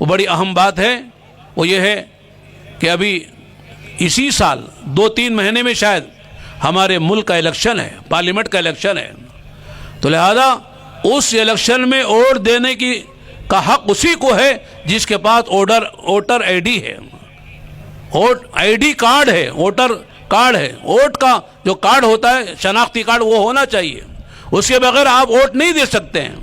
وہ بڑی اہم بات ہے، وہ یہ ہے کہ ابھی اسی سال 2-3 مہینے میں شاید ہمارے ملک کا الیکشن ہے، پارلیمنٹ کا الیکشن ہے، تو لہذا اس الیکشن میں ووٹ دینے کا حق اسی کو ہے جس کے پاس ووٹر آئی ڈی ہے، آئی ڈی کارڈ ہے، ووٹر کارڈ ہے، ووٹ کا جو کارڈ ہوتا ہے شناختی کارڈ وہ ہونا چاہیے، اس کے بغیر آپ ووٹ نہیں دے سکتے ہیں۔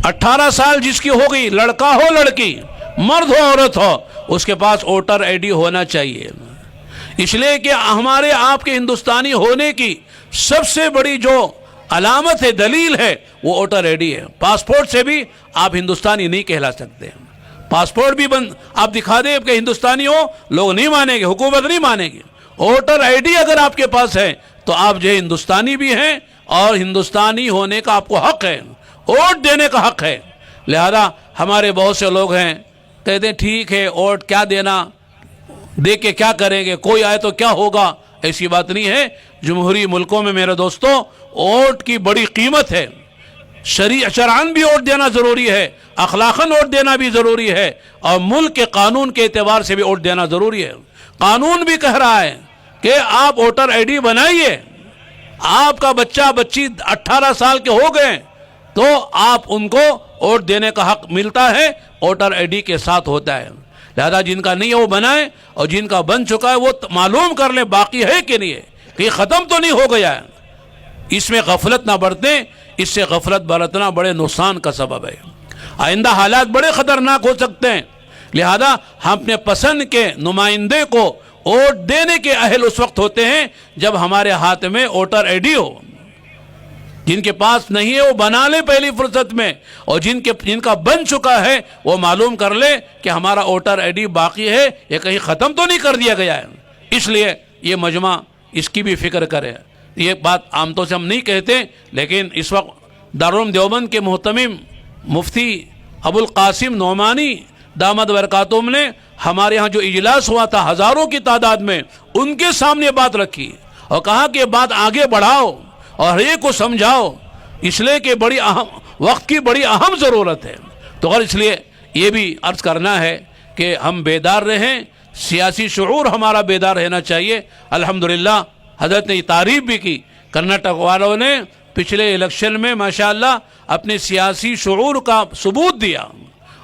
18 سال جس کی ہو گئی، لڑکا ہو لڑکی، مرد ہو عورت ہو، اس کے پاس ووٹر آئی ڈی ہونا چاہیے، اس لیے کہ ہمارے آپ کے ہندوستانی ہونے کی سب سے بڑی جو علامت ہے، دلیل ہے، وہ ووٹر آئی ڈی ہے۔ پاسپورٹ سے بھی آپ ہندوستانی نہیں کہلا سکتے، پاسپورٹ بھی آپ دکھا دیں کہ ہندوستانی ہو، لوگ نہیں مانیں گے، حکومت نہیں مانے گی۔ ووٹر آئی ڈی اگر آپ کے پاس ہے تو آپ جو ہندوستانی بھی ہیں اور ہندوستانی ہونے کا آپ کو حق ہے، ووٹ دینے کا حق ہے۔ لہذا ہمارے بہت سے لوگ ہیں کہتے ہیں ٹھیک ہے ووٹ کیا دینا، دے کے کیا کریں گے، کوئی آئے تو کیا ہوگا، ایسی بات نہیں ہے۔ جمہوری ملکوں میں میرے دوستو ووٹ کی بڑی قیمت ہے، شرعاً بھی ووٹ دینا ضروری ہے، اخلاقاً ووٹ دینا بھی ضروری ہے، اور ملک کے قانون کے اعتبار سے بھی ووٹ دینا ضروری ہے۔ قانون بھی کہہ رہا ہے کہ آپ ووٹر آئی ڈی بنائیے، آپ کا بچہ بچی 18 سال کے ہو گئے تو آپ ان کو ووٹ دینے کا حق ملتا ہے، ووٹر آئی ڈی کے ساتھ ہوتا ہے۔ لہذا جن کا نہیں ہے وہ بنائے، اور جن کا بن چکا ہے وہ معلوم کر لیں باقی ہے کہ نہیں ہے، کہ ختم تو نہیں ہو گیا ہے۔ اس میں غفلت نہ برتیں، اس سے غفلت برتنا بڑے نقصان کا سبب ہے، آئندہ حالات بڑے خطرناک ہو سکتے ہیں۔ لہذا ہم اپنے پسند کے نمائندے کو ووٹ دینے کے اہل اس وقت ہوتے ہیں جب ہمارے ہاتھ میں ووٹر آئی ڈی ہو۔ جن کے پاس نہیں ہے وہ بنا لے پہلی فرصت میں، اور جن کا بن چکا ہے وہ معلوم کر لے کہ ہمارا ووٹر آئی ڈی باقی ہے، یہ کہیں ختم تو نہیں کر دیا گیا ہے۔ اس لیے یہ مجمع اس کی بھی فکر کرے۔ یہ بات عام طور سے ہم نہیں کہتے، لیکن اس وقت دارالعلوم دیوبند کے محتمم مفتی ابو القاسم نعمانی دامت برکاتہم نے ہمارے ہاں جو اجلاس ہوا تھا ہزاروں کی تعداد میں، ان کے سامنے بات رکھی اور کہا کہ بات آگے بڑھاؤ اور ہر ایک کو سمجھاؤ، اس لیے کہ وقت کی بڑی اہم ضرورت ہے۔ تو اور اس لیے یہ بھی عرض کرنا ہے کہ ہم بیدار رہیں، سیاسی شعور ہمارا بیدار رہنا چاہیے۔ الحمدللہ حضرت نے تعریف بھی کی، کرناٹک والوں نے پچھلے الیکشن میں ماشاءاللہ اپنے سیاسی شعور کا ثبوت دیا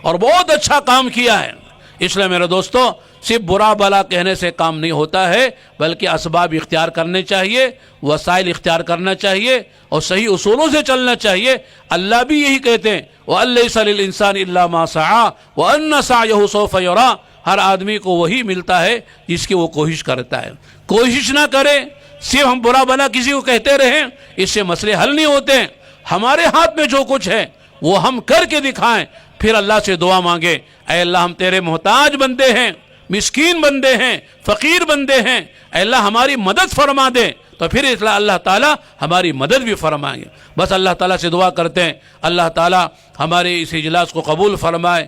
اور بہت اچھا کام کیا ہے۔ اس لیے میرے دوستو صرف برا بلا کہنے سے کام نہیں ہوتا ہے، بلکہ اسباب اختیار کرنے چاہیے، وسائل اختیار کرنا چاہیے، اور صحیح اصولوں سے چلنا چاہیے۔ اللہ بھی یہی کہتے ہیں وَأَلَّيْسَ لِلْإِنسَانِ إِلَّا مَا سَعَىٰ وَأَنَّ سَعْيَهُ سَوْفَ يُرَىٰ۔ ہر آدمی کو وہی ملتا ہے جس کی وہ کوشش کرتا ہے۔ کوشش نہ کرے، صرف ہم برا بلا کسی کو کہتے رہیں، اس سے مسئلے حل نہیں ہوتے ہیں۔ ہمارے ہاتھ میں جو کچھ ہے وہ ہم کر کے دکھائیں، پھر اللہ سے دعا مانگے، اے اللہ ہم تیرے محتاج بندے ہیں، مسکین بندے ہیں، فقیر بندے ہیں، اے اللہ ہماری مدد فرما دے، تو پھر اللہ تعالیٰ ہماری مدد بھی فرمائیں گے۔ بس اللہ تعالیٰ سے دعا کرتے ہیں اللہ تعالیٰ ہمارے اس اجلاس کو قبول فرمائے۔